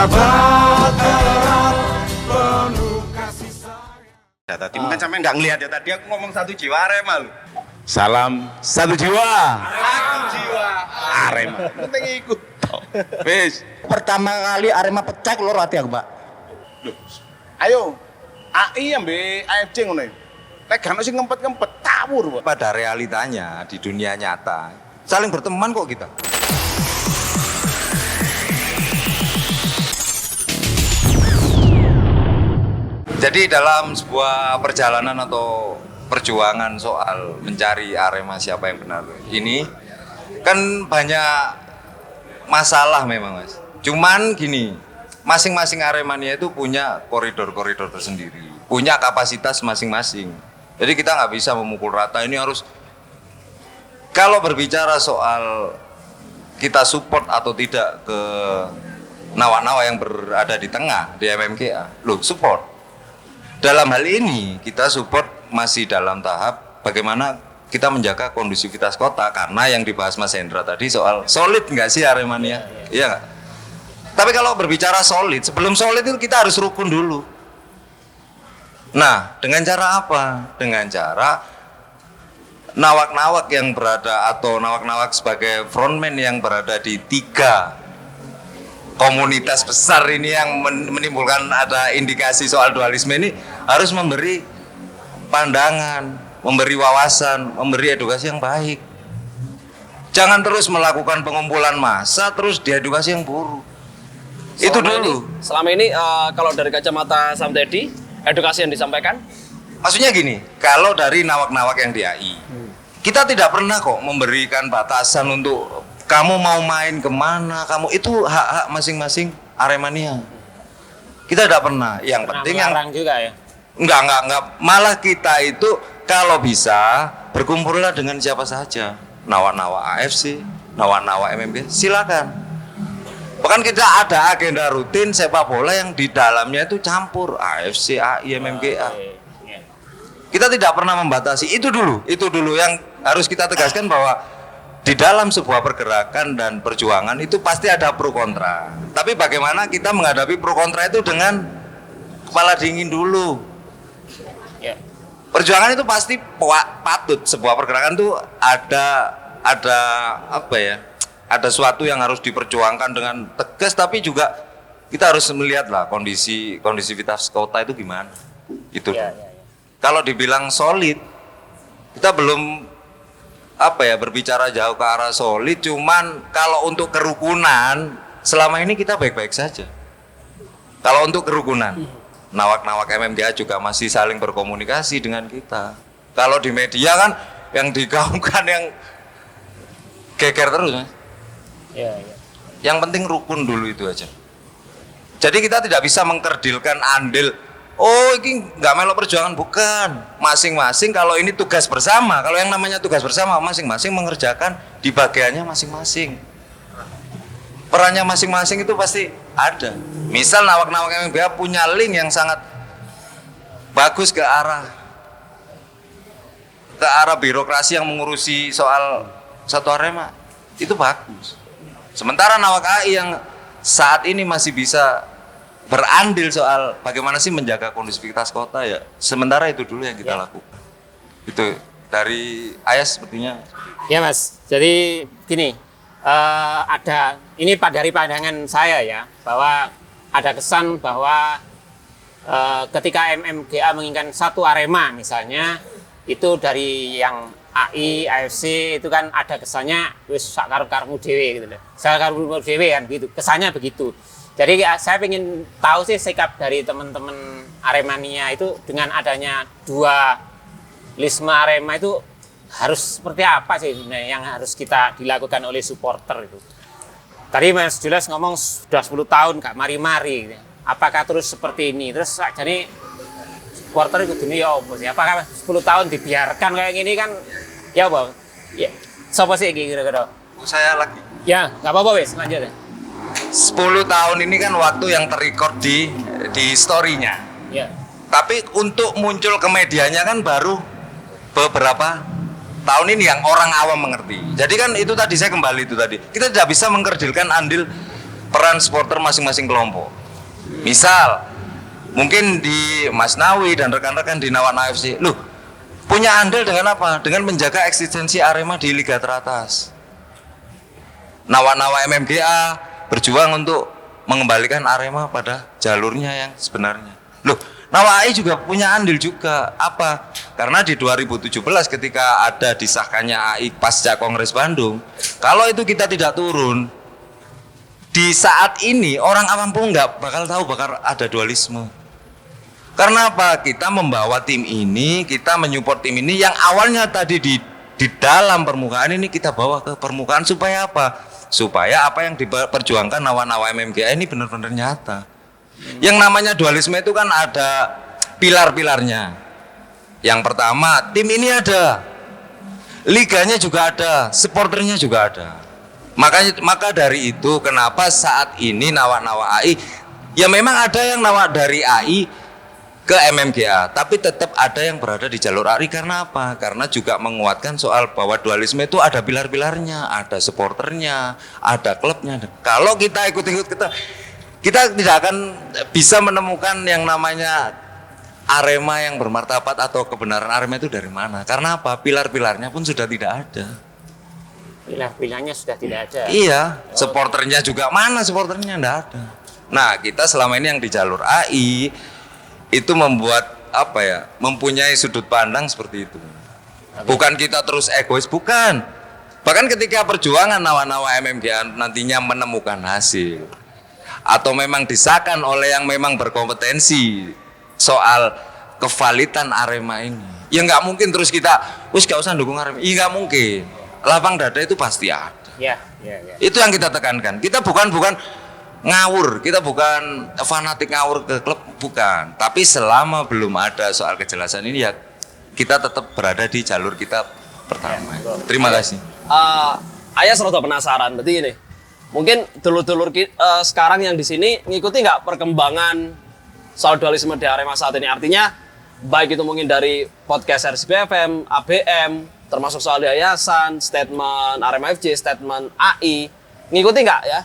sahabat erat penuh kasih sayang. Ya, tadi mungkin sampai nggak ngelihat ya, tadi aku ngomong satu jiwa Arema lu. Salam satu jiwa. Satu jiwa Arema. penting ikut. Wis. Pertama kali Arema pecah loro ati aku, Pak. Ayo, AI ambe AFC ngono. Nek gak ono sing ngempet-ngempet tawur, Pak. Pada realitanya di dunia nyata saling berteman kok kita. Jadi dalam sebuah perjalanan atau perjuangan soal mencari Arema siapa yang benar ini kan banyak masalah memang, Mas. Cuman gini, masing-masing Aremania itu punya koridor-koridor tersendiri, punya kapasitas masing-masing. Jadi kita nggak bisa memukul rata. Ini harus, kalau berbicara soal kita support atau tidak ke nawa-nawa yang berada di tengah di MMGA, loh support. Dalam hal ini kita support masih dalam tahap bagaimana kita menjaga kondusivitas kota, karena yang dibahas Mas Hendra tadi soal solid nggak sih Aremania, iya nggak? Tapi kalau berbicara solid, sebelum solid itu kita harus rukun dulu. Nah, dengan cara apa? Dengan cara nawak-nawak yang berada atau nawak-nawak sebagai frontman yang berada di tiga komunitas besar ini yang menimbulkan ada indikasi soal dualisme ini harus memberi pandangan, memberi wawasan, memberi edukasi yang baik. Jangan terus melakukan pengumpulan massa terus diedukasi yang buruk. Itu dulu. Selama ini kalau dari kacamata Sam Teddy, edukasi yang disampaikan? Maksudnya gini, kalau dari nawak-nawak yang di AI, kita tidak pernah kok memberikan batasan untuk kamu mau main kemana, kamu itu hak-hak masing-masing Aremania. Kita tidak pernah. Yang penting yang juga ya. Enggak. Malah kita itu kalau bisa berkumpullah dengan siapa saja. Nawa-nawa AFC, nawa-nawa MMB, silakan. Bahkan kita ada agenda rutin sepak bola yang di dalamnya itu campur AFC, AI, MMGA. Kita tidak pernah membatasi. Itu dulu yang harus kita tegaskan, bahwa di dalam sebuah pergerakan dan perjuangan itu pasti ada pro kontra. Tapi bagaimana kita menghadapi pro kontra itu dengan kepala dingin dulu. Perjuangan itu pasti patut, sebuah pergerakan itu ada apa ya? Ada sesuatu yang harus diperjuangkan dengan tegas, tapi juga kita harus melihat lah kondisivitas kota itu gimana. Itu. Kalau dibilang solid, kita belum berbicara jauh ke arah solid. Cuman kalau untuk kerukunan selama ini kita baik-baik saja. Kalau untuk kerukunan, nawak-nawak MMGA juga masih saling berkomunikasi dengan kita. Kalau di media kan yang digaungkan yang geger terus, Mas. Yang penting rukun dulu itu aja. Jadi kita tidak bisa mengkerdilkan andil. Oh, ini nggak melok perjuangan, bukan. Masing-masing kalau ini tugas bersama, kalau yang namanya tugas bersama, masing-masing mengerjakan di bagiannya masing-masing. Perannya masing-masing itu pasti ada. Misal nawak-nawak MMBA punya link yang sangat bagus ke arah birokrasi yang mengurusi soal satu Arema, itu bagus. Sementara nawak AI yang saat ini masih bisa berandil soal bagaimana sih menjaga kondusivitas kota, ya sementara itu dulu yang kita lakukan. Itu dari Ayas sepertinya. Ya Mas, jadi gini, dari pandangan saya ya, bahwa ada kesan bahwa ketika MMGA menginginkan satu Arema misalnya, itu dari yang AI, AFC itu kan ada kesannya wis sak karep-karepmu dhewe gitu loh. Sak karepmu dhewe kan gitu. Kesannya begitu. Jadi saya ingin tahu sih sikap dari teman-teman Aremania itu dengan adanya dua lisme Arema itu harus seperti apa sih sebenarnya yang harus kita dilakukan oleh supporter itu. Tadi Mas Jules ngomong sudah 10 tahun gak mari-mari gitu. Apakah terus seperti ini? Terus jadi supporter itu dunia ya apa sih? Apakah 10 tahun dibiarkan kayak gini kan? Ya apa? Ya, siapa sih kira-kira? Saya lagi. Ya, nggak apa-apa wes, lanjut ya. 10 tahun ini kan waktu yang terrecord di story-nya. Ya. Tapi untuk muncul ke medianya kan baru beberapa tahun ini yang orang awam mengerti. Jadi kan itu tadi saya kembali itu tadi. Kita tidak bisa mengkerdilkan andil peran supporter masing-masing kelompok. Misal, mungkin di Mas Nawi dan rekan-rekan di Nawana FC, loh, punya andil dengan apa? Dengan menjaga eksistensi Arema di liga teratas. Nawa-nawa MMGA berjuang untuk mengembalikan Arema pada jalurnya yang sebenarnya. Loh, Nawa AI juga punya andil juga. Apa? Karena di 2017 ketika ada disahkannya AI pasca Kongres Bandung, kalau itu kita tidak turun, di saat ini orang awam pun nggak bakal tahu bakal ada dualisme. Karena apa? Kita membawa tim ini, kita menyupport tim ini yang awalnya tadi di dalam permukaan ini kita bawa ke permukaan supaya apa? Supaya apa yang diperjuangkan nawa-nawa MMGA ini benar-benar nyata. Yang namanya dualisme itu kan ada pilar-pilarnya. Yang pertama, tim ini ada, liganya juga ada, supporternya juga ada. Maka dari itu kenapa saat ini nawa-nawa AI, ya memang ada yang nawa dari AI ke MMGA, tapi tetap ada yang berada di jalur AI. Karena apa? Karena juga menguatkan soal bahwa dualisme itu ada pilar-pilarnya, ada supporternya, ada klubnya. Kalau kita ikut-ikut kita tidak akan bisa menemukan yang namanya Arema yang bermartabat atau kebenaran Arema itu dari mana. Karena apa? Pilar-pilarnya pun sudah tidak ada. Pilar-pilarnya sudah tidak ada. Iya, supporternya juga mana supporternya tidak ada. Nah, kita selama ini yang di jalur AI itu membuat apa ya? Mempunyai sudut pandang seperti itu. Bukan kita terus egois, bukan. Bahkan ketika perjuangan nawa-nawa MMGA nantinya menemukan hasil atau memang disahkan oleh yang memang berkompetensi soal kevalitan Arema ini, ya nggak mungkin terus kita wis gak usah dukung Arema. Iya nggak mungkin. Lapang dada itu pasti ada. Ya. Itu yang kita tekankan. Kita bukan ngawur, kita bukan fanatik ngawur ke klub, bukan. Tapi selama belum ada soal kejelasan ini ya kita tetap berada di jalur kita pertama. Terima kasih. Ayah serota penasaran. Berarti ini mungkin dulur-dulur sekarang yang di sini ngikuti nggak perkembangan soal dualisme di Arema saat ini? Artinya baik itu mungkin dari podcast RCB FM, ABM, termasuk soal yayasan, statement Arema FC, statement AI, ngikuti nggak ya?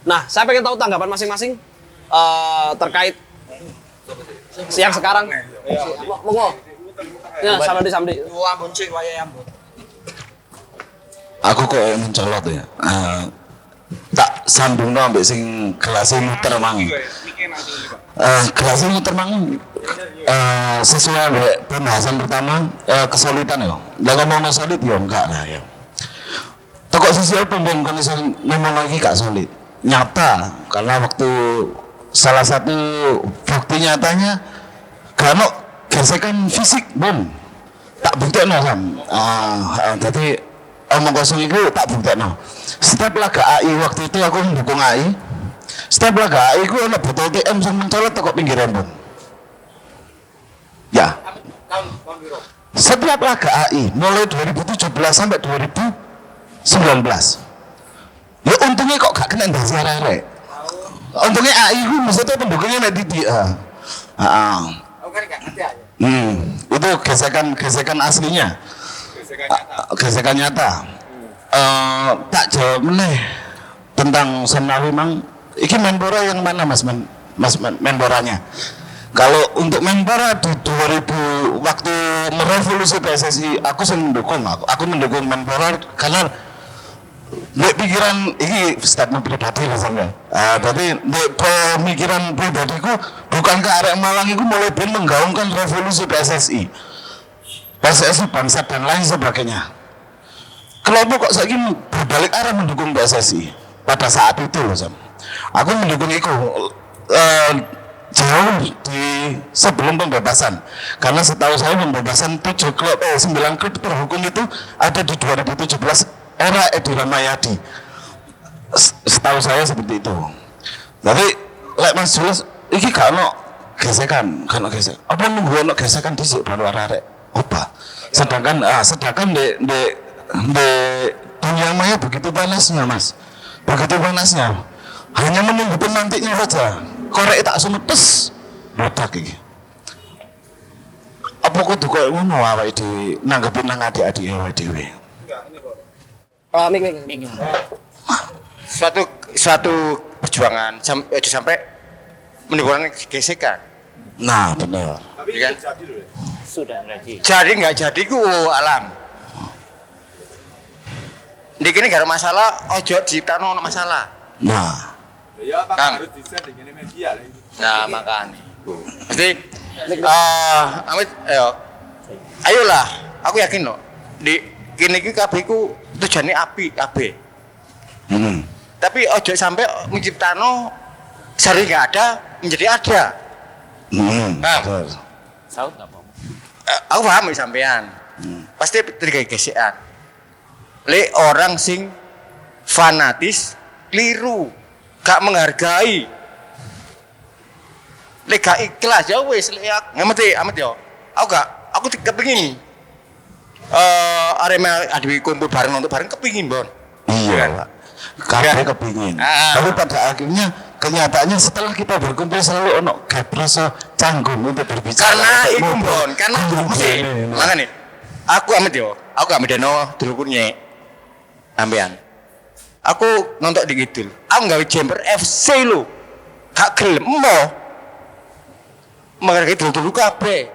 Nah, saya pengen tahu tanggapan masing-masing terkait siang sekarang. Monggo. Ya, Samdi. Aku kok mencolot ya. Tak sambung ambek sing gelasnya muter mang. Gelasnya muter mang. Sesuai ambek pembahasan pertama kesulitan ya. Lah ngomong solid ya enggak lah ya. Tokok sosial pembangunan memang lagi gak solid. Nyata karena waktu salah satu bukti nyatanya karena gesekan fisik bom tak buktekno sam. Jadi omong kosong itu tak buktekno. Setiap laga AI waktu itu aku mendukung AI. Setiap laga AI aku ada botol TM yang mencolot toko pinggiran bom. Ya. Setiap laga AI mulai 2017 sampai 2019. Ya untungnya kok gak kena ndasi arek-arek. Untungnya AI ku maksudnya pendukungnya nek didik. Itu gesekan aslinya. Gesekan nyata. Tak jawab meneh tentang Senawi mang. Iki Menpora yang mana Mas Menporanya? Kalau untuk Menpora di 2000 waktu merevolusi PSSI aku mendukung Menpora karena pikiran ini statement pribadi lah sampean. Berarti pemikiran pribadiku bukan ke arek Malang itu mulai menggaungkan revolusi PSSI bangsat dan lain sebagainya. Kelompok kok saiki berbalik arah mendukung PSSI pada saat itu loh Sam. Aku mendukung itu jauh di sebelum pembebasan. Karena setahu saya pembebasan 9 klub terhukum itu ada di 2017 era Edi Ramayadi. Setahu saya seperti itu. Jadi lek Mas Jules iki gak ono gesekan. Apa nunggu ono gesekan dhisik baru arek. Apa? Sedangkan di dunia maya begitu panasnya Mas. Begitu panasnya. Hanya menunggu pemantiknya saja. Korek tak sumetes meledak iki. Apa kudu koyo ngono awake dhewe nanggepin nang adik-adik awake dhewe. Mik. Suatu perjuangan aja sampai menimbulkan gesekan. Nah, benar. Ya kan? Sudah jadi. Jadi nggak jadi ku alam. Di kini gak ada masalah, ojo ciptano masalah. Nah, Ya apa Kang. harus desain dengan media lah itu. Nah makanya. Jadi, Amit, ayolah, aku yakin loh. Di kini ki kabeh ku tujuannya api kabeh. Tapi ojo sampai menciptano sehari nggak ada menjadi ada. Nah, betul. Saud nggak apa-apa. aku paham ya sampean. Pasti terjadi gesekan. Le orang sing fanatis, keliru, gak menghargai. Le gak ikhlas ya wis le ngerti amat yo. Aku kepengin Arema Adi kumpul bareng untuk bareng kepingin, Bon. Iya, Pak. Kabeh Iya. kepingin. Ah. Tapi pada akhirnya kenyataannya setelah kita berkumpul selalu ono gak rasa canggung untuk berbicara. Karena untuk iku ngobrol. Bon, karena mesti makane aku amit yo. Aku gak medeno dulurku nyek. Sampean. Aku nonton di Kidul. Aku gawe jemper FC lho. Gak gelem mo. Menghargai dulur kabeh.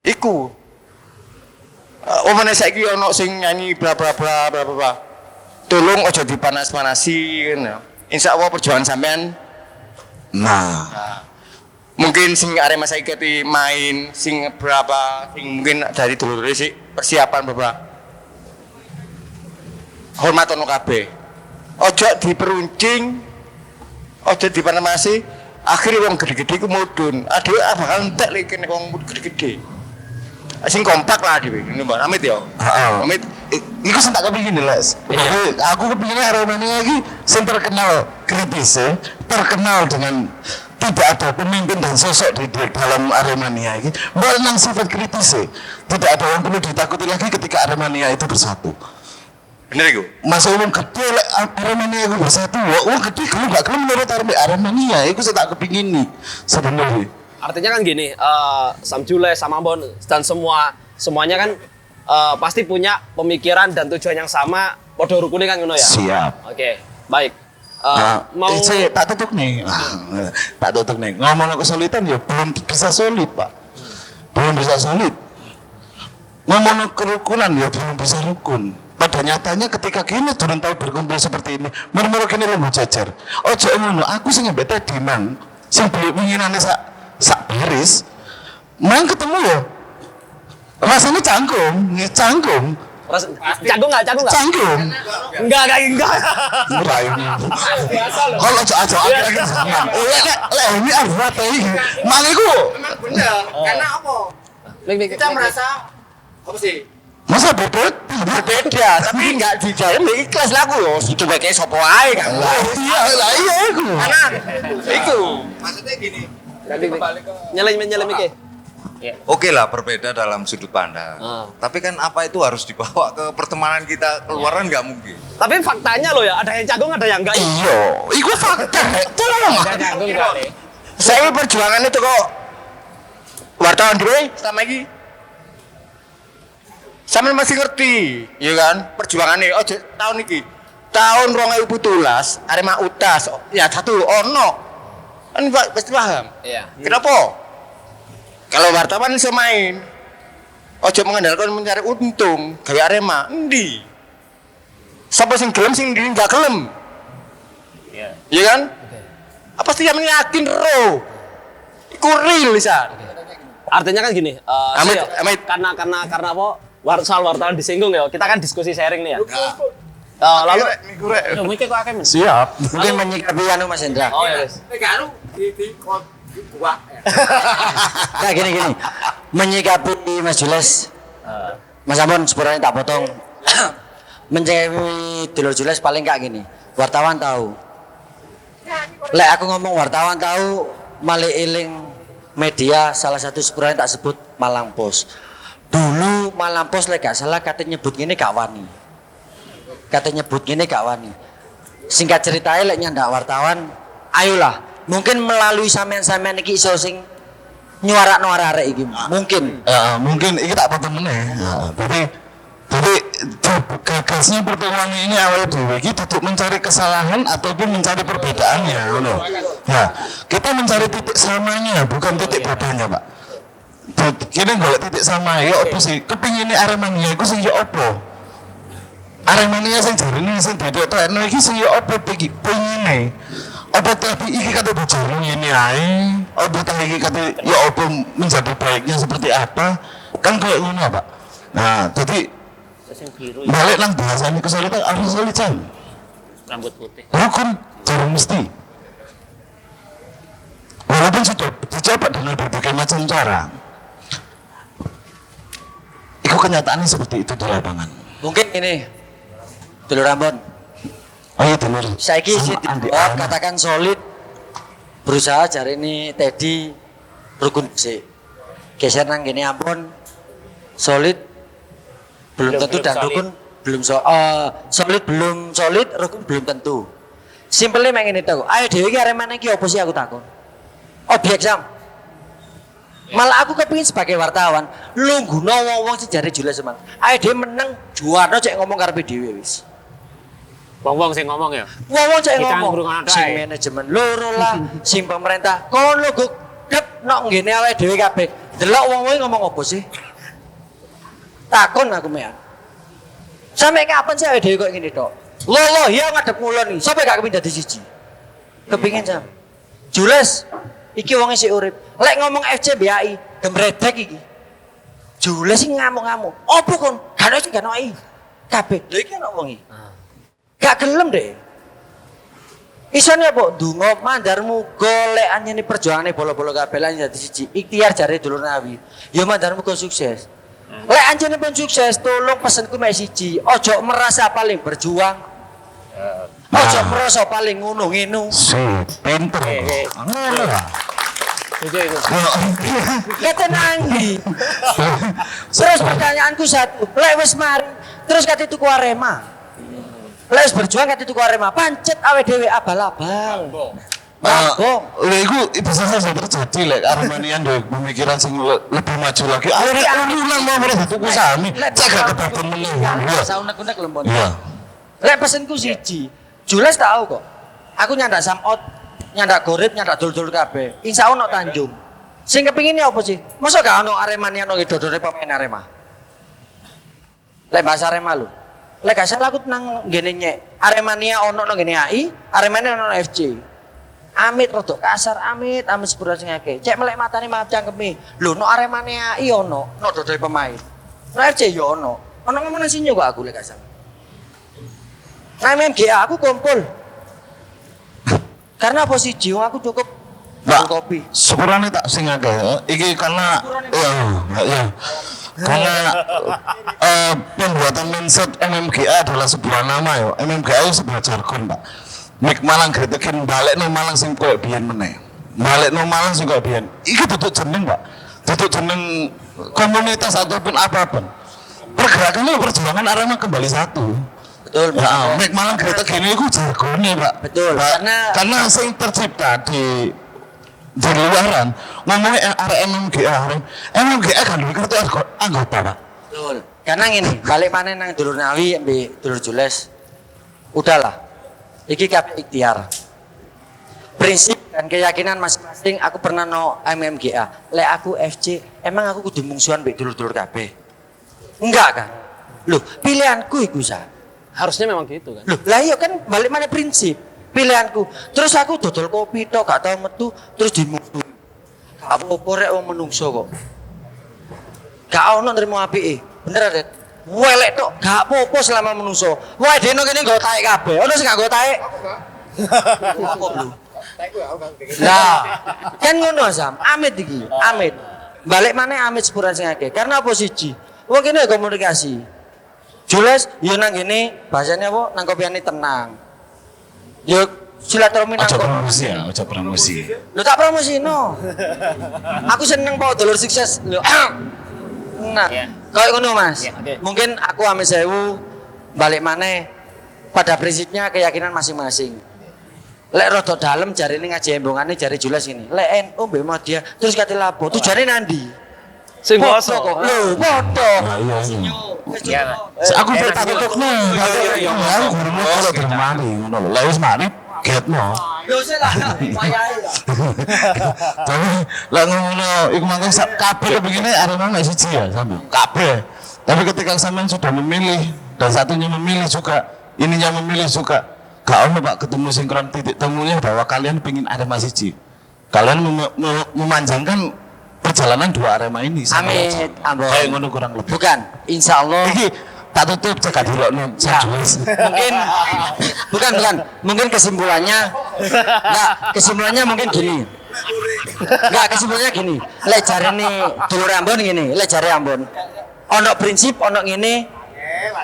Iku. Omane saiki ono sing nyanyi bla bla bla bla bla. Tolong ojo dipanas-panasi kan. Insya Allah perjuangan sampean Nah, mungkin sing Arema saiki main sing berapa sing mungkin dari dulur sih persiapan berapa hormat ono kabeh ojo diperuncing ojo dipanemasi akhirnya wong gede-gede ku mudun aduh bakal entek lek kene wong gede-gede sing kompak lah dhewe ngene Mbak Amit yo Amit iku sing tak kepingin lho, Les. Aku kepingin Arema ini lagi sing terkenal kritis, terkenal dengan tidak ada pemimpin dan sosok di dalam Aremania ini menang sifat kritis. Tidak ada yang perlu ditakuti lagi ketika Aremania itu bersatu. bener iku Masa umum gede lek Aremania itu bersatu, wah gede kalau gak kalau menurut Aremania itu saya tak kepingin nih sebenarnya. Artinya kan gini, Sam Jule, Sam Ambon, dan semuanya kan pasti punya pemikiran dan tujuan yang sama. Podo rukune kan ngono ya. Siap. Oke, baik. Mau saya tak tutup nih, tak tutup nih. Ngomong kesulitan ya belum bisa solid Pak, belum bisa solid. Ngomong kerukunan ya belum bisa rukun. Pada nyatanya ketika kini turun tahu berkumpul seperti ini, murmur kini lembu jajar. Ojo ngono, aku sing bete di mang, sing belum inginane sak baris, mang ketemu ya. Rasanya canggung, canggung. Canggung nggak? Canggung. Enggak. Murah ini. Kalau aja akhirnya jangan. Lek ini arwah teh. Maliku. Bener, karena apa? Kita merasa apa sih? Masa bebet? beda tapi nggak dijalan ya ikhlas lah aku loh coba kayak sopo aja kan Iya aku. karena itu Maksudnya gini. Nyelem ke. Oke lah berbeda dalam sudut pandang. Tapi kan apa itu harus dibawa ke pertemanan kita keluaran nggak mungkin. Tapi faktanya loh ya, ada yang canggung, ada yang enggak. Iya, iku fakta. Tolong. saya perjuangan itu kok wartawan dulu selama ini sampe masih ngerti ya kan perjuangannya oh tahun ini tahun 2017 Arema utas ya satu ono kan pasti paham Iya. kenapa kalau wartawan bisa main ojo mengandalkan mencari untung kayak Arema endi siapa sing gelem sing ndi gak gelem iya kan apa sih yang yakin roh iku real lisan Artinya kan gini, Amit, Sil, Amit. karena apa? Soal wartawan disinggung ya. Kita kan diskusi sharing nih ya. Lalu Mungkin kok akeh men. Siap. Mungkin menyikapi anu Mas Hendra. oh ya, guys. Kalau di buah. Nah gini. Menyikapi Mas Jules. Mas Ambon sebenarnya tak potong. Menyikapi dulur Jules paling gak gini. Wartawan tahu. Lek aku ngomong wartawan tahu malah eling media salah satu sebenarnya tak sebut Malang Post. Dulu Malang Post lek gak salah katanya nyebut gini gak wani. Katanya nyebut gini gak wani. Singkat ceritanya lek nyandak wartawan, ayolah. Mungkin melalui sampean-sampean iki iso sing nyuarakno arek iki. Mungkin. Mungkin iki tak potong meneh. Tapi gagasnya pertemuan ini awal dewe iki duduk mencari kesalahan ataupun mencari perbedaannya ngono. Ya, kita mencari titik samanya bukan titik bedanya, Pak. Kene golek titik sama ya opo sih? Kepingine Aremania iku sing ya opo? Aremania sing jarine sing didekno iki sing ya opo iki pengine? Apa tapi iki kata bojone ngene ae? Apa tapi iki kata ya opo menjadi baiknya seperti apa? Kan kayak ngono, Pak. Nah, jadi balik nang bahasane kesulitan harus solidan. Rambut putih. Rukun jarang mesti. Walaupun sudah dicoba dengan berbagai macam cara. Itu kenyataannya seperti itu di lapangan. Mungkin ini dulur Ambon. Oh iya dulur. Saiki sih katakan solid. Berusaha cari ini Teddy rukun sih. Geser nang gini Ambon. Solid belum tentu dan solid. rukun belum solid belum solid, rukun belum tentu. Simpelnya main ini tahu. Ayo dewi Aremania iki opo sih aku takon. Objek Sam. Malah aku kepingin sebagai wartawan, lu guna wong-wong sejare Jules Semang. Ayo dhewe menang juara cek ngomong karepe dhewe wis. Wong-wong sing ngomong ya. Wong-wong cek Kita ngomong. ngrungokno tok Sing ae. manajemen loro lah, sing pemerintah. Kon lu gudep nok ngene awake dhewe kabeh. Delok wong-wong ngomong opo sih? Takon aku mean. Sampai kapan sih awake dhewe kok ngene tok? Lolo ya ngadep ngulon iki. Sampai gak kepengin dadi siji. Kepingin Sam. Jules iki wong sik urip. Lek ngomong FC BAI, gemredek iki. Jules sing ngamuk-ngamuk. Opo kon? Gak ono sing gak noki. Kabeh. Lha iki ana wong iki. Gak gelem deh. Isone apa? Donga mandar muga lek anjene perjuangane bola-bola kabeh lan dadi siji. Ikhtiar jare dulur Nawi. Ya mandar muga sukses. Lek anjene pun sukses, tolong pesenku mek siji. Ojo merasa paling berjuang. Ojo merasa paling ngono ngene. Pinter. Ngono lah. Kata nanti. Terus pertanyaanku satu, lek wis mari, terus kate tuku Arema. Lek wis berjuang kate tuku Arema, pancet awe dhewe abal-abal. Mabok. Lha iku bisa saja terjadi lek Aremania ndek pemikiran sing lebih maju lagi. Akhirnya ulang mau ora tuku sami. Cek gak kebaten meneh. Rasa unek-unek lembon. Iya. Lek pesenku siji, Jules tahu kok. Aku nyandak Samot, nyandak Gorip, nyandak dul-dul kabeh. Insya Allah ono Tanjung. Sing kepinginnya apa sih? Masa gak ono Aremania ono dodone pemain Arema? Lek bahasa Arema lho. Lek gak salah aku nang ngene nyek. Aremania ono nang ngene AI, Aremania ono FC. Amit rodok kasar, amit sepura sing akeh. Cek melek matane maaf cangkeme. Lho no Aremania AI ono, no dodone pemain. No FC yo ono. Ono ngomong sinyo kok aku lek gak salah. Nah MMGA aku kumpul. Karena posisi aku cukup Mbak, kopi. sepurane tak sing akeh. Iki karena ya. Karena pembuatan mindset MMGA adalah sebuah nama ya. MMGA itu sebuah jargon, Pak. Mik Malang gretekin balik no Malang sing koyo biyen meneh. Balik no Malang sing koyo biyen. Iki duduk jeneng, Pak. Duduk jeneng komunitas ataupun apapun. Pergerakannya perjuangan Arema kembali satu. Betul, Nah, Mik Malang gretekin iku jargone, Pak. Betul, Pak, karena sing tercipta di luaran ngomongnya MMGA kan duwe kartu anggota, Pak. Betul. Karena ngene, balik maneh nang dulur Nawi mbek dulur Jules. Udahlah. Iki kabeh ikhtiar. Prinsip dan keyakinan masing-masing aku pernah no MMGA. Lek aku FC, emang aku kudu mungsuhan mbek dulur-dulur kabeh. Enggak kan? Loh, pilihanku iku sa. Harusnya memang gitu kan. Loh, lah iya kan balik mana prinsip pilihanku. Terus aku dodol kopi tok gak tau metu terus dimusuhi. Gak apa-apa rek wong menungso kok. Gak ono nrimo apike. Bener Red. Welek tok gak apa-apa selama menungso. Wae dene kene nggo taek kabeh. Ono sing gak nggo taek. Apa bro? Lah, kan ngono Sam. Amit iki, amit. Balik mana amit sepuran sing akeh. Karena apa siji? Wong kene komunikasi. Jules, yo nang ngene bahasane apa? Nang kopiane tenang. Yo silaturahmi nang Ojo kono. promosi ya, ojo promosi. Lho tak promosino. Aku seneng pak dulur sukses. Lho. Nah, kayak ngono Mas. Mungkin aku amit sewu balik maneh pada prinsipnya keyakinan masing-masing. Lek rada dalem jarine ngaji embongane jare Jules ini. Lek NU mbek dia terus kate lapo? Tujuane nandi? Sing Podo basa. kok. Lho, podo. Iya, Mas. Aku tak takutno. Aku guru kalau dermani ngono lho. Lah wis mari getno. Yo sik lah, wayahe lah. Tapi lah ngono iku mangke kabeh begini Arema mek siji ya sampe. Kabeh. Tapi ketika sampean sudah memilih dan satunya memilih juga, ininya memilih juga, gak ono Pak ketemu sinkron titik temunya bahwa kalian pengen Arema siji. Kalian memanjangkan perjalanan dua Arema ini. Amit, ambon. Kayak ngono kurang lebih. Bukan, insya Allah. Iki tak tutup cekak dilokno sajues. Mungkin bukan mungkin kesimpulannya mungkin gini. Kesimpulannya gini, lek jarene dulur Ambon ngene, lek jare Ambon ono prinsip ono ngene,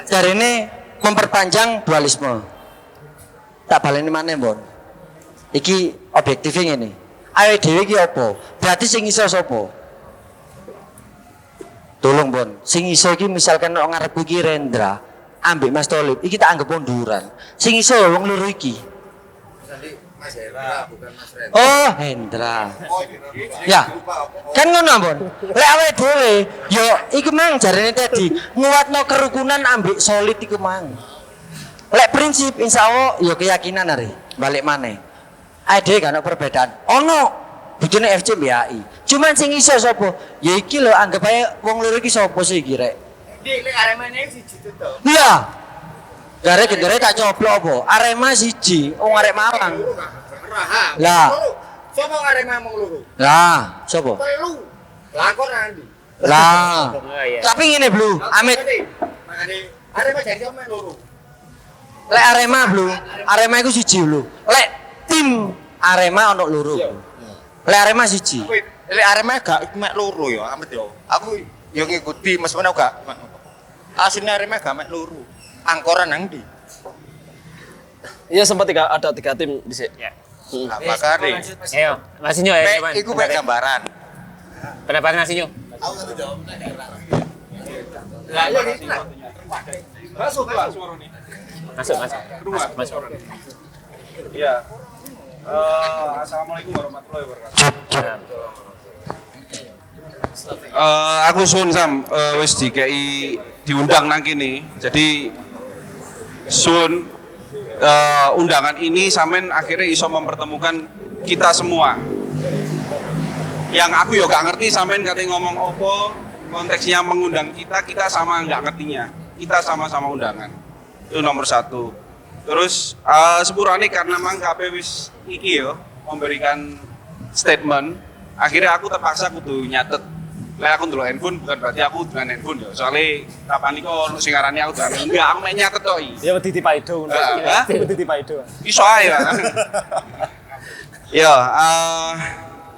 jarene memperpanjang dualisme. Tak baleni maneh, Mbon. Iki objektifnya ngene. Ayo dhewe iki apa? Berarti sing iso sapa? Tolong Bon, sing iso iki misalkan nek ngarep iki Rendra, ambek Mas Tolib, iki tak anggap munduran. Sing iso wong loro iki. Tadi Mas Hendra bukan Mas Ren. Oh, Hendra. Ya. Kan ngono Bon. Lek awake dhewe yo iku mang jarene tadi nguatno kerukunan ambek solid iku mang. Lek prinsip insyaallah yo keyakinan are balik maneh. Ae dhewe kan ono perbedaan. Ono bujune FC BAI. Cuman sing iso sapa? Ya iki lho anggap ae wong loro iki sapa sih iki rek? Dik lek Aremane siji to. Iya. Gare gendere tak coplok apa? Arema siji, wong arek Malang. Raha. Lah. Sopo Arema mong loro? Lah, sapa? Telu. Lakon Andi. Lah. Oh, iya. Tapi ngene, Blu, Amit. Makane Arema jadi omeh loro. Lek Arema, Blu, Arema iku siji, Blu. Lek tim Arema ono loro. Lek Arema siji. Lek Arema gak mek loro ya, Amit yo. Aku yo ngikuti meskipun aku gak asline Arema gak mek loro. Angkoran nang ndi? Iya sempat ada 3 tim di sini. Ya. Makane. Ayo, Mas Inyo ya. Mek iku mek gambaran. Pendapat Mas Inyo. Lah iya iki lah. Masuk Pak. Masuk. Iya. Assalamualaikum warahmatullahi wabarakatuh. Aku sun Sam wis dikei diundang nang kene. Jadi sun undangan ini sampean akhirnya iso mempertemukan kita semua. Yang aku yo gak ngerti sampean kate ngomong opo, konteksnya mengundang kita sama nggak ngertinya. Kita sama-sama undangan. Itu nomor 1. Terus sepurane karena mang KP wis iki yo memberikan statement, akhirnya aku terpaksa kudu nyatet. Lah aku ndelok handphone bukan berarti aku dengan handphone yo. Soale kapan iku ono sing ngarani aku dengan enggak aku mek nyatet tok iki. Ya wedi dipaido ngono. Hah? Wedi dipaido. Iso ae lah. Ya,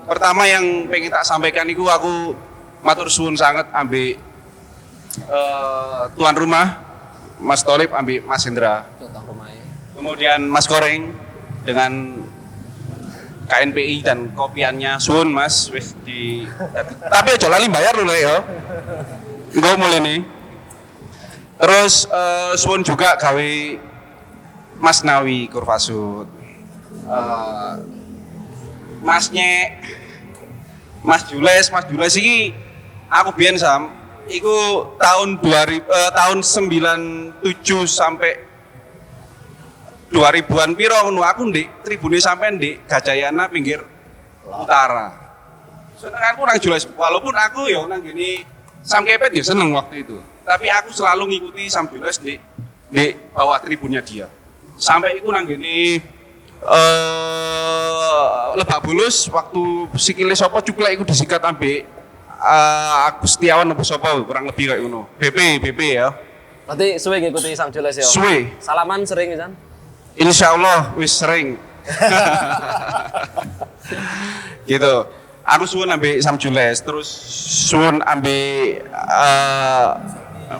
pertama yang pengen tak sampaikan itu aku matur suwun sangat ambek tuan rumah Mas Tolib ambek Mas Hendra. Kemudian Mas Goreng dengan KNPI dan kopiannya suwun Mas wis di tapi aja lali bayar lho ya. Engko mulai nih. Terus suwun juga gawe Mas Nawi Kurvasud. Mas Nyek, Mas Jules iki aku biyen Sam, iku tahun 97 sampai 2000-an piro ngono aku ndek tribune sampean ndek Gajayana pinggir utara. Seneng aku nang Jules, walaupun aku ya nang gini Sam Kepet ya seneng waktu itu. Tapi aku selalu ngikuti Sam Jules di bawah tribunnya dia. Sampai itu nang gini Lebak Bulus waktu sikile sapa cuklek iku disikat ambek Agus Setiawan apa sapa kurang lebih kayak ngono. BP ya. Berarti suwe ngikuti Sang Jules ya. Suwe. Salaman sering kan? Insyaallah wis sering. Gitu. Aku suwun ambek Sam Jules, terus suwun ambek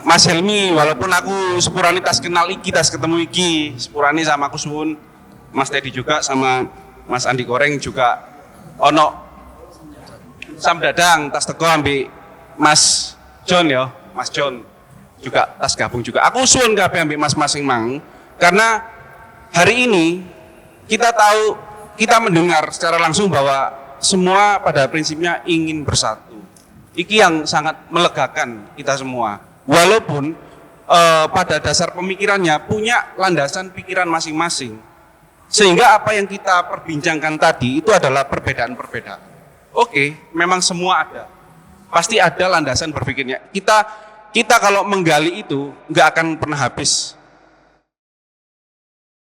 Mas Helmi, walaupun aku sepurani tas kenal iki, tas ketemu iki, sepurani sama aku suwun. Mas Teddy juga sama Mas Andi Goreng juga ono Sam Dadang tas teko ambek Mas John ya, Mas John juga tas gabung juga. Aku suwun kabeh ambek mas-masing mang karena hari ini kita tahu, kita mendengar secara langsung bahwa semua pada prinsipnya ingin bersatu. Iki yang sangat melegakan kita semua. Walaupun pada dasar pemikirannya punya landasan pikiran masing-masing. Sehingga apa yang kita perbincangkan tadi itu adalah perbedaan-perbedaan. Oke, memang semua ada. Pasti ada landasan berpikirnya. Kita kalau menggali itu nggak akan pernah habis.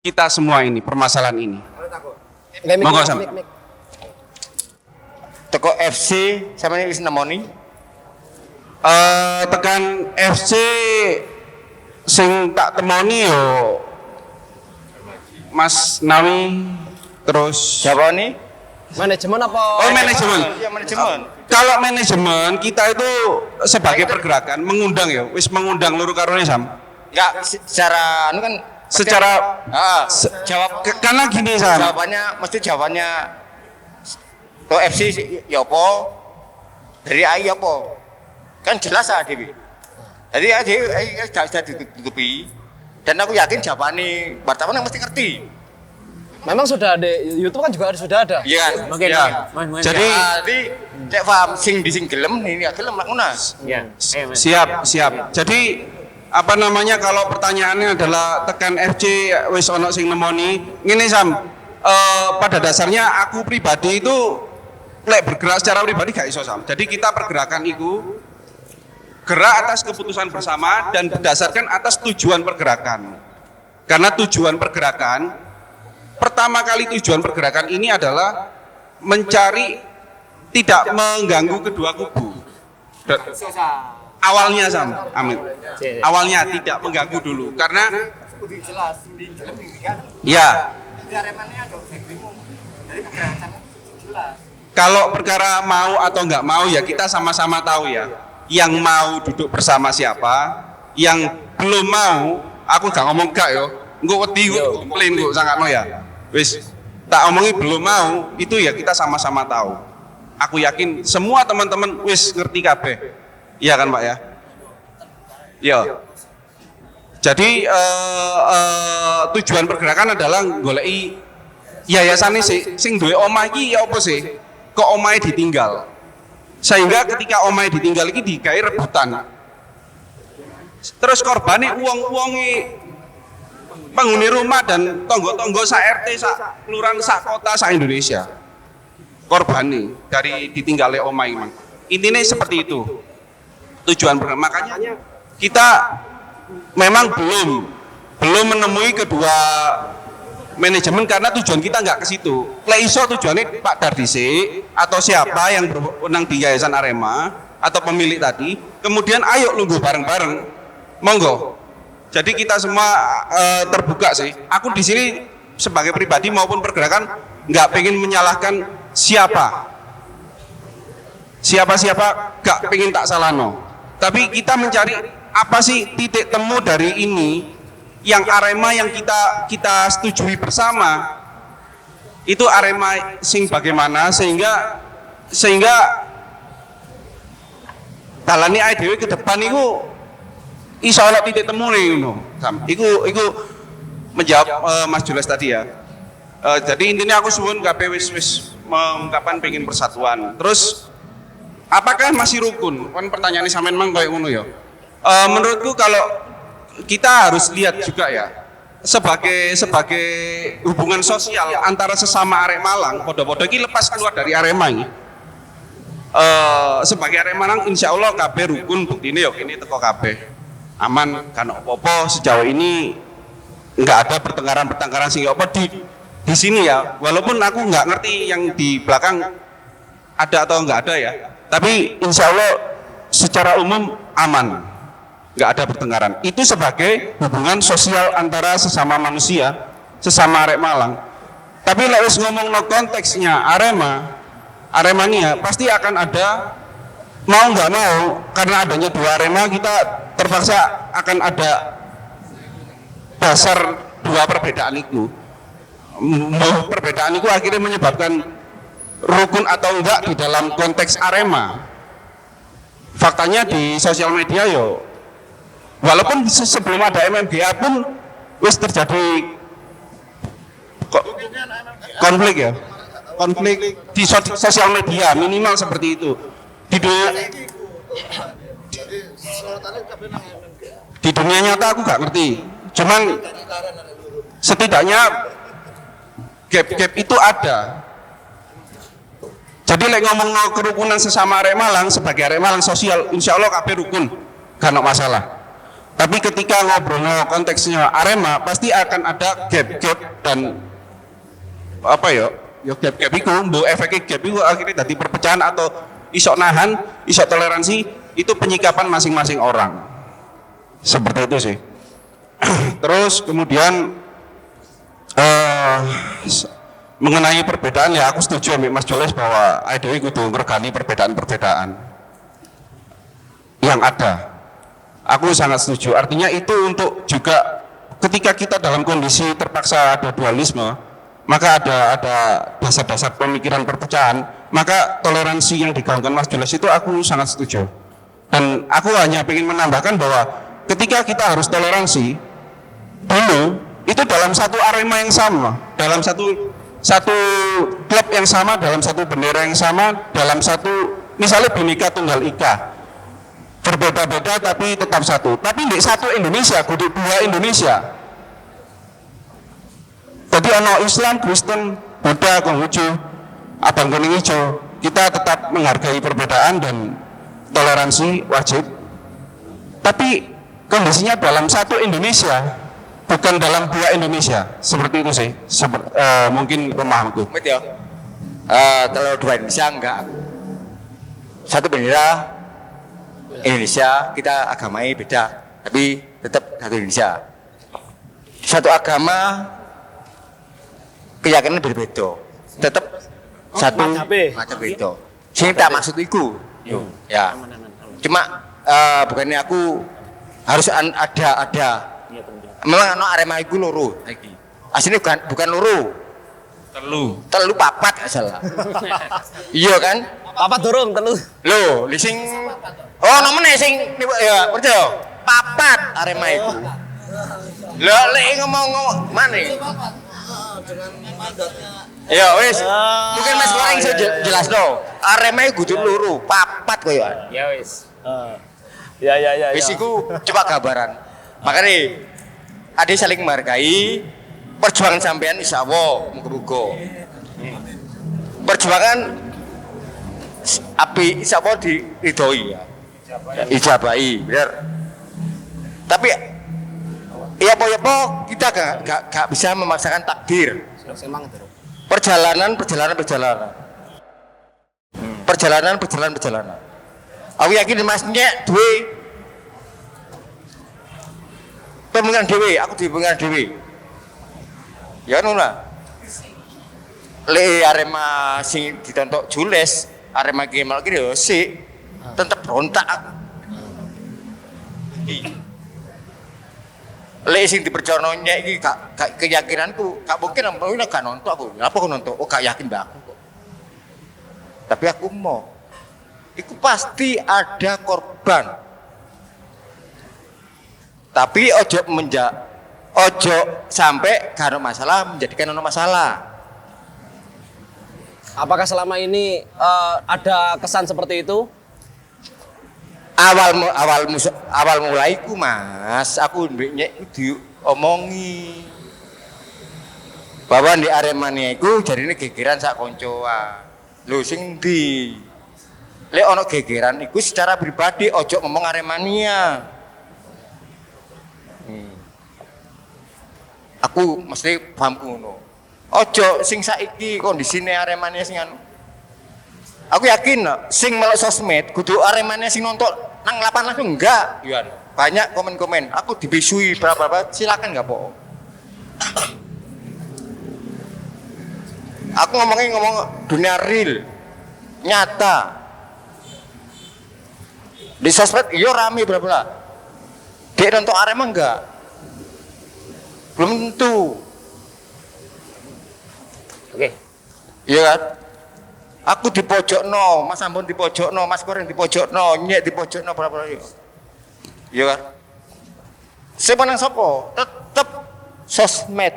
Kita semua ini, permasalahan ini. Monggo sama. Teko FC sama ini wis nemoni. Tekan FC sing tak temoni yo Mas Nawi, terus Siapa nih? Manajemen apa? oh manajemen. Iya manajemen. Kalau manajemen kita itu sebagai pergerakan mengundang ya, wis mengundang luru karone Sam. Enggak secara anu kan Secara jawab karena gini Sam. jawabannya to FC ya apa? Dari AI apa? Kan jelas ah Dewi. Jadi AI sudah ditutupi dan aku yakin jawabannya wartawan yang mesti ngerti. Memang sudah ada YouTube kan juga sudah ada. Iya kan? Mungkin Ya. Mas. Jadi Jadi cek paham sing gelem ini gelem lakuna. ya. Mas. siap. Jadi apa namanya kalau pertanyaannya adalah tekan FC wis ono sing nemoni. Ngene Sam. Pada dasarnya aku pribadi itu lek bergerak secara pribadi gak iso Sam. Jadi kita pergerakan itu gerak atas keputusan bersama dan berdasarkan atas tujuan pergerakan. Karena tujuan pergerakan, pertama kali tujuan pergerakan ini adalah mencari tidak mengganggu kedua kubu. Awalnya Sam, Amin. Awalnya tidak mengganggu dulu karena ya. Kalau perkara mau atau nggak mau ya kita sama-sama tahu ya. Yang mau duduk bersama siapa, yang belum mau, aku gak ngomong gak yo, engko wedi komplain kok sangkatno ya. Wis tak omongi belum mau, itu ya kita sama-sama tahu. Aku yakin semua teman-teman wis ngerti kabeh. Iya kan Pak ya? Iya. Jadi tujuan pergerakan adalah goleki yayasan sing duwe omah iki ya apa sih? Kok omahe ditinggal? Sehingga ketika omahe ditinggal iki digawe rebutan. Terus korbane uang-uangi penghuni rumah dan tonggo-tonggo sak RT, sak kelurahan, sak kota, sak Indonesia. Korbane dari ditinggalnya omahe mang. Intinya seperti itu. Tujuan program. Makanya kita memang belum menemui kedua manajemen karena tujuan kita nggak ke situ. Lek iso tujuannya Pak Dardisi atau siapa yang berwenang di Yayasan Arema atau pemilik tadi, kemudian ayo lungguh bareng-bareng, monggo. Jadi kita semua terbuka sih. Aku di sini sebagai pribadi maupun pergerakan nggak pengen menyalahkan siapa nggak pengen tak salahno. Tapi kita mencari apa sih titik temu dari ini? Yang Arema yang kita setujui bersama itu Arema sing bagaimana sehingga dalane ae dhewe ke depan iku iso ana titik temu ngono. Iku menjawab Mas Jules tadi ya. Jadi intinya aku suwun kabeh wis mengungkapkan pengen persatuan. Terus apakah masih rukun? Kan pertanyaannya sampean mang koyo ngono ya. Menurutku kalau kita harus lihat juga ya sebagai hubungan sosial antara sesama arek Malang, podo-podo iki lepas keluar dari Arema ini. Sebagai arek Malang insya Allah kabeh rukun, buktine yo kene teko kabeh. Aman kan apa-apa sejauh ini nggak ada pertengkaran sehingga apa di sini ya. Walaupun aku nggak ngerti yang di belakang ada atau nggak ada ya. Tapi insya Allah secara umum aman. Nggak ada pertengkaran. Itu sebagai hubungan sosial antara sesama manusia, sesama arek Malang. Tapi lek wis ngomong no konteksnya Arema ini ya pasti akan ada mau nggak mau karena adanya dua Arema kita terpaksa akan ada dasar dua perbedaan itu. Perbedaan itu akhirnya menyebabkan rukun atau enggak di dalam konteks Arema. Faktanya di sosial media yo walaupun sebelum ada MMGA pun wis terjadi konflik di sosial media minimal seperti itu. di dunia nyata aku gak ngerti. Cuman setidaknya gap itu ada. Jadi ngomong kerukunan sesama arek Malang, sebagai arek Malang sosial, insya Allah kabeh rukun, gak ada masalah. Tapi ketika ngobrol konteksnya Arema, pasti akan ada gap dan apa ya gap itu, efeknya gap itu akhirnya jadi perpecahan atau isok nahan, isok toleransi, itu penyikapan masing-masing orang. Seperti itu sih. Terus kemudian mengenai perbedaan, ya aku setuju sama Mas Joles bahwa IDW kudu ngergani perbedaan-perbedaan yang ada. Aku sangat setuju. Artinya itu untuk juga ketika kita dalam kondisi terpaksa ada dualisme, maka ada dasar-dasar pemikiran perpecahan, maka toleransi yang digaungkan Mas Joles itu aku sangat setuju. Dan aku hanya ingin menambahkan bahwa ketika kita harus toleransi dulu, itu dalam satu arema yang sama, dalam satu klub yang sama, dalam satu bendera yang sama, dalam satu misalnya Bhinneka Tunggal Ika, berbeda-beda tapi tetap satu. Tapi di satu Indonesia, kudu dua Indonesia. Jadi ono Islam, Kristen, Buddha, Konghucu, Abang Kuning Hijau, kita tetap menghargai perbedaan dan toleransi wajib. Tapi kondisinya dalam satu Indonesia, bukan dalam dua Indonesia. Seperti itu sih. Mungkin pemahamku. Kalau dua Indonesia enggak. Satu bendera Indonesia, kita agamanya beda, tapi tetap satu Indonesia. Satu agama, keyakinan berbeda, tetap satu macam beda. Sing tak maksud iku, ya. Cuma bukannya aku harus ada. Memang ana Arema iku loro iki. Asline bukan loro. Telu papat gak salah. Iya kan? Papat durung telu. Lho, sing oh nomene sing ya percaya. Papat Arema iku. Lho lek ngomong mana? Ya wis. Mungkin Mas Goreng iso jelasno. Arema iku kudu loro, papat koyo. Ya wis. Ya. Wis iku coba gambaran. Makanya ada saling menghargai, perjuangan sampean insyaallah muga-muga. Perjuangan api insyaallah diridhoi ya. Ijabahi, benar. Tapi ya apa kita gak bisa memaksakan takdir. Perjalanan. Aku yakin Mas Nyek duwe pemikiran dewe, aku di pemikiran dewe. Ya ngono lah. Le Arema sing ditontok Jules, Arema ki malah ki yo sik tetep berontak aku. Le sing dipercaya Nyek iki gak keyakinanku, gak mungkin gak nonton aku. Apa kok nonton? Oh gak yakin mbak aku kok. Tapi aku mau. Iku pasti ada korban. Tapi ojo sampai karena masalah menjadikan ono masalah. Apakah selama ini ada kesan seperti itu? Awal mulaiku Mas, aku Nyek diomongi bahwa di Aremania iku jarine gegeran sak koncoan. Lho sing ndi? Lek ono gegeran iku secara pribadi ojo ngomong Aremania. Aku mesti pahamku ngono. Ojo sing saiki kondisine Aremania sing anu. Aku yakin sing melok sosmed kudu Aremania sing nonton nang lapangan langsung enggak. Iya. Banyak komen-komen. Aku dibisui berapa silakan enggak bohong. Aku ngomong dunia real, nyata. Di sosmed iya rame bla. Dia nonton Arema enggak? Belum tentu. Oke. Iya kan? Aku di pojokno, Mas Ambon di pojokno, Mas Goreng di pojokno, Nyek di pojokno berapa. Iya kan? Sing menang sapa? Tetep sosmed.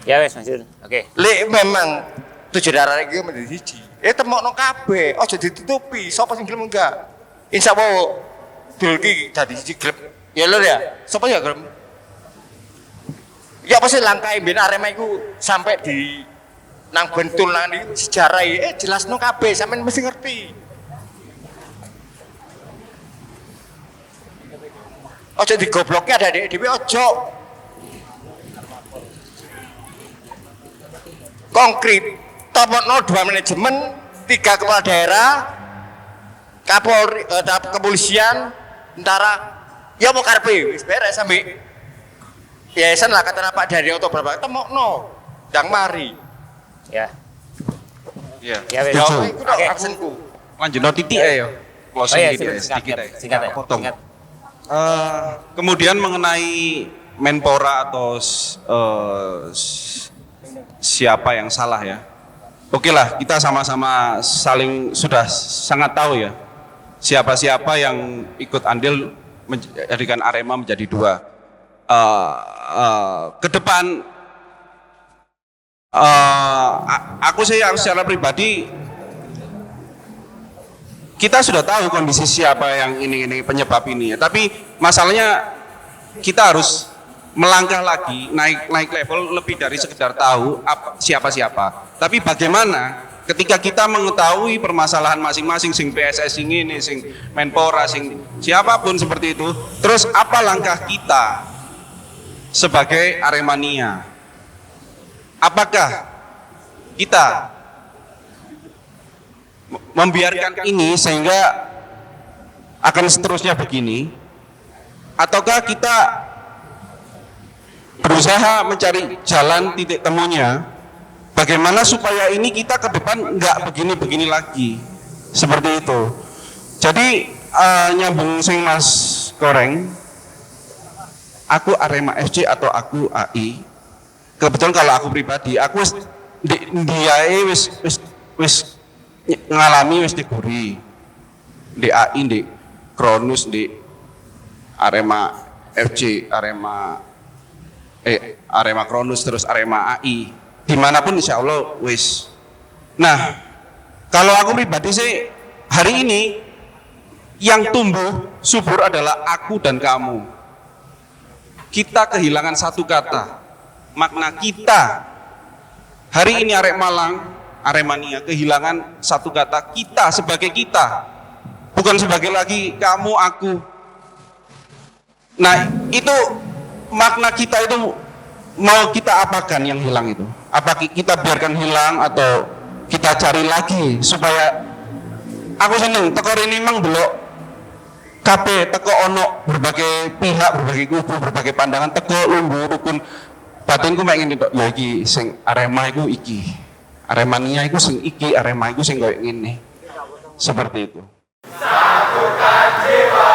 Ya wes Mas Yun. Oke. Lek memang tujuan arek iki menjadi siji. Temokno kabeh, aja ditutupi. Sapa sing gelem enggak? Insyaallah dul iki dadi siji gelem. Ya lho ya. Sapa ya gelem? Ya pasti langkah mbien Arema iku sampai di nang Bentul nang sejarah jelasno kabeh sampean mesti ngerti. Ojo digobloknya ada dhewe ojo. Konkret, topno 2 manajemen, 3 kepala daerah, Kapolri, kepolisian, tentara, ya mau karpe, wis beres sampai yayasan lah kata Pak Daryoto berapa, temokno, dang mari. Ya. Iya. Ya, wes. Iku tok aksenku. Lanjut no titik ya. Closing iya, titik ya, sedikit ya. singkat ya. Potong. Singkat. Kemudian mengenai Menpora atau siapa yang salah ya. Oke lah, kita sama-sama saling sudah sangat tahu ya. Siapa-siapa yang ikut andil menjadikan Arema menjadi 2. Ke depan aku sih secara pribadi kita sudah tahu kondisi siapa yang ini penyebab ini ya. Tapi masalahnya kita harus melangkah lagi, naik level lebih dari sekedar tahu siapa. Tapi bagaimana ketika kita mengetahui permasalahan masing-masing, sing PSS sing ini, sing Menpora, sing siapapun seperti itu, terus apa langkah kita sebagai Aremania? Apakah kita membiarkan ini sehingga akan seterusnya begini, ataukah kita berusaha mencari jalan titik temunya bagaimana supaya ini kita ke depan nggak begini-begini lagi, seperti itu. Jadi nyambung sing Mas Koreng, aku Arema FC atau aku AI, kebetulan kalau aku pribadi aku wis ngalami wis diguri di AI, di Kronus, di Arema FC, Arema Kronus, terus Arema AI, dimanapun insya Allah wis. Nah, kalau aku pribadi sih hari ini yang tumbuh subur adalah aku dan kamu. Kita kehilangan satu kata, makna kita. Hari ini Arek Malang, Aremania kehilangan satu kata, kita sebagai kita, bukan sebagai lagi kamu aku. Nah itu makna kita itu mau kita apakan yang hilang itu? Apa kita biarkan hilang atau kita cari lagi supaya aku seneng teko ini memang belok kabeh teko ono berbagai pihak, berbagai kubu, berbagai pandangan teko lumbu rukun batinku mek ngene tok. Ya iki sing Arema iku iki. Aremania iku sing iki, Arema iku sing koyo ngene. Seperti itu. Satukan jiwa